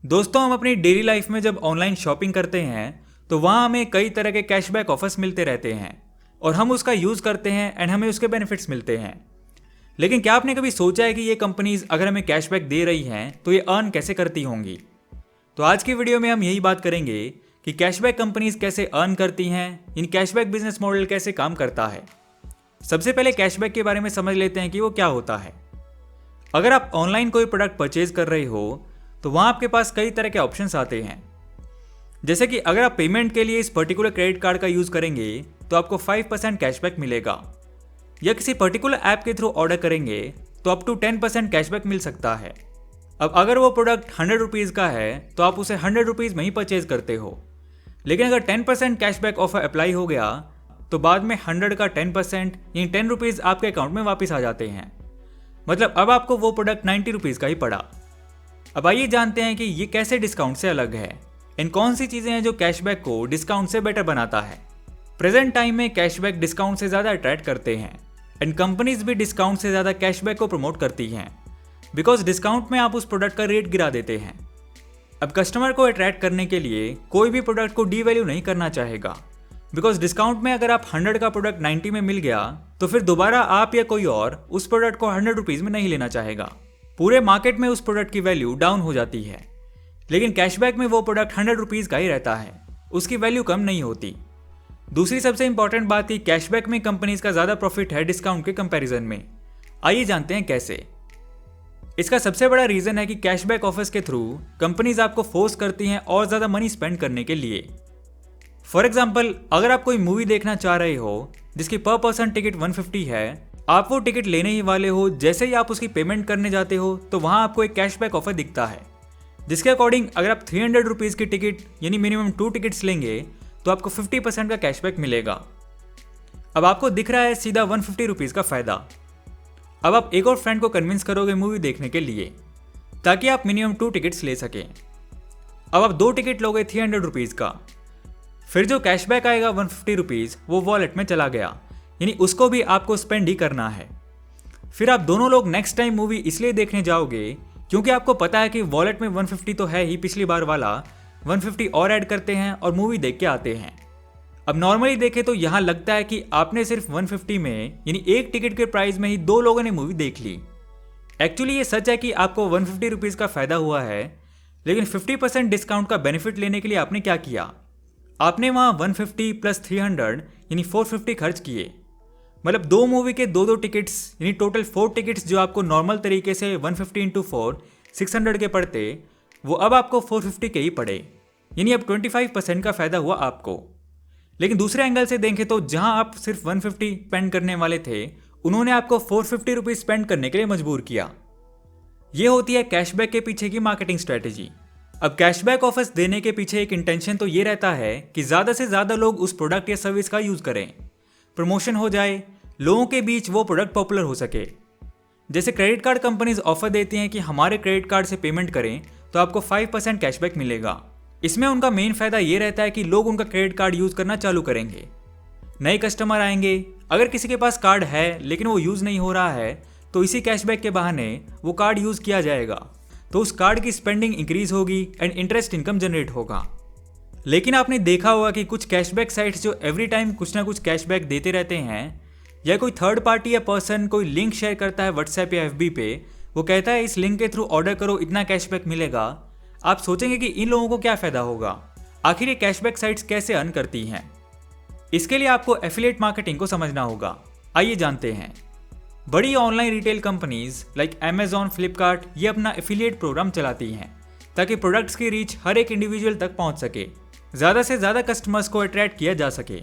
दोस्तों, हम अपनी डेली लाइफ में जब ऑनलाइन शॉपिंग करते हैं तो वहाँ हमें कई तरह के कैशबैक ऑफर्स मिलते रहते हैं और हम उसका यूज़ करते हैं एंड हमें उसके बेनिफिट्स मिलते हैं। लेकिन क्या आपने कभी सोचा है कि ये कंपनीज अगर हमें कैशबैक दे रही हैं तो ये अर्न कैसे करती होंगी? तो आज की वीडियो में हम यही बात करेंगे कि कैशबैक कंपनीज कैसे अर्न करती हैं, इन कैशबैक बिजनेस मॉडल कैसे काम करता है। सबसे पहले कैशबैक के बारे में समझ लेते हैं कि वो क्या होता है। अगर आप ऑनलाइन कोई प्रोडक्ट परचेज कर रहे हो तो वहाँ आपके पास कई तरह के ऑप्शंस आते हैं। जैसे कि अगर आप पेमेंट के लिए इस पर्टिकुलर क्रेडिट कार्ड का यूज़ करेंगे तो आपको 5% कैशबैक मिलेगा, या किसी पर्टिकुलर ऐप के थ्रू ऑर्डर करेंगे तो अप टू 10% कैशबैक मिल सकता है। अब अगर वो प्रोडक्ट 100 रुपीज़ का है तो आप उसे 100 रुपीज़ में ही परचेज करते हो, लेकिन अगर 10% कैशबैक ऑफर अप्लाई हो गया तो बाद में 100 का 10% यानी 10 रुपीज़ आपके अकाउंट में वापस आ जाते हैं। मतलब अब आपको वो प्रोडक्ट 90 रुपीज़ का ही पड़ा। अब आइए जानते हैं कि ये कैसे डिस्काउंट से अलग है, इन कौन सी चीज़ें हैं जो कैशबैक को डिस्काउंट से बेटर बनाता है। प्रेजेंट टाइम में कैशबैक डिस्काउंट से ज़्यादा अट्रैक्ट करते हैं एंड कंपनीज भी डिस्काउंट से ज़्यादा कैशबैक को प्रमोट करती हैं, बिकॉज डिस्काउंट में आप उस प्रोडक्ट का रेट गिरा देते हैं। अब कस्टमर को अट्रैक्ट करने के लिए कोई भी प्रोडक्ट को डीवैल्यू नहीं करना चाहेगा, बिकॉज डिस्काउंट में अगर आप 100 का प्रोडक्ट 90 में मिल गया तो फिर दोबारा आप या कोई और उस प्रोडक्ट को 100 रुपीज़ में नहीं लेना चाहेगा। पूरे मार्केट में उस प्रोडक्ट की वैल्यू डाउन हो जाती है, लेकिन कैशबैक में वो प्रोडक्ट 100 रुपीज़ का ही रहता है, उसकी वैल्यू कम नहीं होती। दूसरी सबसे इंपॉर्टेंट बात कि कैशबैक में कंपनीज का ज़्यादा प्रॉफिट है डिस्काउंट के कंपैरिजन में। आइए जानते हैं कैसे। इसका सबसे बड़ा रीज़न है कि कैशबैक ऑफर्स के थ्रू कंपनीज आपको फोर्स करती हैं और ज़्यादा मनी स्पेंड करने के लिए। फॉर एग्जाम्पल, अगर आप कोई मूवी देखना चाह रहे हो जिसकी पर पर्सन टिकट 150 है, आप वो टिकट लेने ही वाले हो, जैसे ही आप उसकी पेमेंट करने जाते हो तो वहाँ आपको एक कैशबैक ऑफर दिखता है, जिसके अकॉर्डिंग अगर आप 300 रुपीज़ की टिकट यानी मिनिमम 2 टिकट्स लेंगे तो आपको 50% का कैशबैक मिलेगा। अब आपको दिख रहा है सीधा 150 रुपीज़ का फ़ायदा। अब आप एक और फ्रेंड को कन्विंस करोगे मूवी देखने के लिए ताकि आप मिनिमम 2 टिकट्स ले सकें। अब आप 2 टिकट लोगे 300 रुपीज़ का, फिर जो कैशबैक आएगा 150 रुपीज़ वो वॉलेट में चला गया, यानी उसको भी आपको स्पेंड ही करना है। फिर आप दोनों लोग नेक्स्ट टाइम मूवी इसलिए देखने जाओगे क्योंकि आपको पता है कि वॉलेट में 150 तो है ही, पिछली बार वाला 150 और ऐड करते हैं और मूवी देख के आते हैं। अब नॉर्मली देखें तो यहाँ लगता है कि आपने सिर्फ 150 में यानी एक टिकट के प्राइस में ही 2 लोगों ने मूवी देख ली। एक्चुअली ये सच है कि आपको 150 रुपीज़ का फ़ायदा हुआ है, लेकिन 50% डिस्काउंट का बेनिफिट लेने के लिए आपने क्या किया, आपने वहाँ 150 प्लस 300 यानी 450 खर्च किए। मतलब 2 मूवी के 2 टिकट्स यानी टोटल 4 टिकट्स जो आपको नॉर्मल तरीके से 150 इंटू 4 600 के पड़ते, वो अब आपको 450 के ही पड़े, यानी अब 25% का फ़ायदा हुआ आपको। लेकिन दूसरे एंगल से देखें तो जहां आप सिर्फ 150 स्पेंड करने वाले थे, उन्होंने आपको 450 रुपीज़ स्पेंड करने के लिए मजबूर किया। ये होती है कैशबैक के पीछे की मार्केटिंग स्ट्रैटेजी। अब कैशबैक ऑफर्स देने के पीछे एक इंटेंशन तो ये रहता है कि ज़्यादा से ज़्यादा लोग उस प्रोडक्ट या सर्विस का यूज़ करें, प्रमोशन हो जाए, लोगों के बीच वो प्रोडक्ट पॉपुलर हो सके। जैसे क्रेडिट कार्ड कंपनीज ऑफर देती हैं कि हमारे क्रेडिट कार्ड से पेमेंट करें तो आपको 5% कैशबैक मिलेगा। इसमें उनका मेन फायदा ये रहता है कि लोग उनका क्रेडिट कार्ड यूज़ करना चालू करेंगे, नए कस्टमर आएंगे। अगर किसी के पास कार्ड है लेकिन वो यूज़ नहीं हो रहा है तो इसी कैशबैक के बहाने वो कार्ड यूज़ किया जाएगा, तो उस कार्ड की स्पेंडिंग इंक्रीज होगी एंड इंटरेस्ट इनकम जनरेट होगा। लेकिन आपने देखा होगा कि कुछ कैशबैक साइट्स जो एवरी टाइम कुछ ना कुछ कैशबैक देते रहते हैं, या कोई थर्ड पार्टी या पर्सन कोई लिंक शेयर करता है व्हाट्सएप या एफबी पे, वो कहता है इस लिंक के थ्रू ऑर्डर करो, इतना कैशबैक मिलेगा। आप सोचेंगे कि इन लोगों को क्या फ़ायदा होगा, आखिर ये कैशबैक साइट्स कैसे अर्न करती हैं। इसके लिए आपको एफिलिएट मार्केटिंग को समझना होगा। आइए जानते हैं। बड़ी online retail companies like Amazon, Flipkart ये अपना एफिलिएट प्रोग्राम चलाती हैं ताकि प्रोडक्ट्स की रीच हर एक इंडिविजुअल तक पहुंच सके, ज़्यादा से ज़्यादा कस्टमर्स को अट्रैक्ट किया जा सके।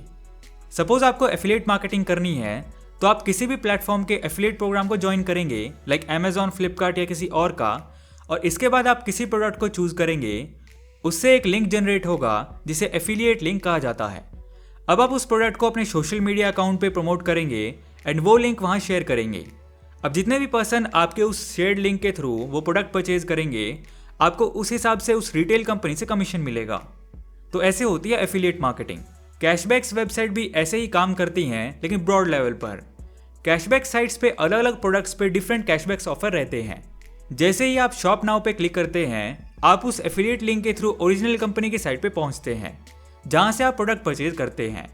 सपोज आपको एफिलिएट मार्केटिंग करनी है तो आप किसी भी प्लेटफॉर्म के एफिलिएट प्रोग्राम को ज्वाइन करेंगे लाइक अमेजॉन, फ्लिपकार्ट या किसी और का, और इसके बाद आप किसी प्रोडक्ट को चूज़ करेंगे, उससे एक लिंक जनरेट होगा जिसे एफिलिएट लिंक कहा जाता है। अब आप उस प्रोडक्ट को अपने सोशल मीडिया अकाउंट पे प्रमोट करेंगे एंड वो लिंक वहाँ शेयर करेंगे। अब जितने भी पर्सन आपके उस शेयर्ड लिंक के थ्रू वो प्रोडक्ट परचेज करेंगे, आपको उस हिसाब से उस रिटेल कंपनी से कमीशन मिलेगा। तो ऐसे होती है एफिलिएट मार्केटिंग। कैशबैक्स वेबसाइट भी ऐसे ही काम करती हैं, लेकिन ब्रॉड लेवल पर। कैशबैक साइट्स पे अलग अलग प्रोडक्ट्स पे डिफरेंट कैशबैक्स ऑफर रहते हैं। जैसे ही आप शॉप नाउ पे क्लिक करते हैं, आप उस एफिलिएट लिंक के थ्रू ओरिजिनल कंपनी की साइट पे पहुंचते हैं जहां से आप प्रोडक्ट परचेज करते हैं।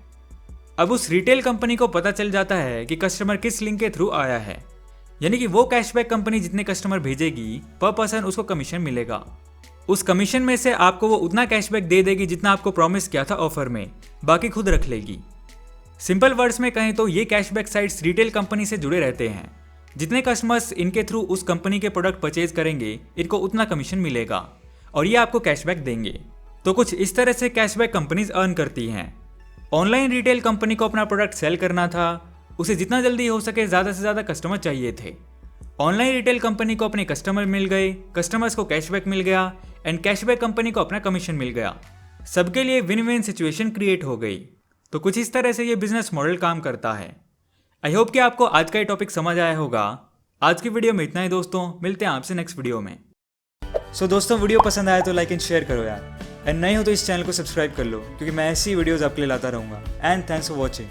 अब उस रिटेल कंपनी को पता चल जाता है कि कस्टमर किस लिंक के थ्रू आया है, यानी कि वो कैशबैक कंपनी जितने कस्टमर भेजेगी पर पर्सन उसको कमीशन मिलेगा। उस कमीशन में से आपको वो उतना कैशबैक दे देगी जितना आपको प्रॉमिस किया था ऑफर में, बाकी खुद रख लेगी। सिंपल वर्ड्स में कहें तो ये कैशबैक साइट्स रिटेल कंपनी से जुड़े रहते हैं। जितने कस्टमर्स इनके थ्रू उस कंपनी के प्रोडक्ट परचेज करेंगे इनको उतना कमीशन मिलेगा और ये आपको कैशबैक देंगे। तो कुछ इस तरह से कैशबैक कंपनीज अर्न करती हैं। ऑनलाइन रिटेल कंपनी को अपना प्रोडक्ट सेल करना था, उसे जितना जल्दी हो सके ज़्यादा से ज़्यादा कस्टमर चाहिए थे। ऑनलाइन रिटेल कंपनी को अपने कस्टमर मिल गए, कस्टमर्स को कैशबैक मिल गया एंड कैशबैक कंपनी को अपना कमीशन मिल गया। सबके लिए विन विन सिचुएशन क्रिएट हो गई। तो कुछ इस तरह से ये बिजनेस मॉडल काम करता है। आई होप कि आपको आज का ये टॉपिक समझ आया होगा। आज की वीडियो में इतना ही दोस्तों, मिलते हैं आपसे नेक्स्ट वीडियो में। सो दोस्तों, वीडियो पसंद आया तो लाइक एंड शेयर करो यार, एंड नए हो तो इस चैनल को सब्सक्राइब कर लो क्योंकि मैं ऐसी वीडियोस आपके लिए लाता रहूँगा। And thanks for watching.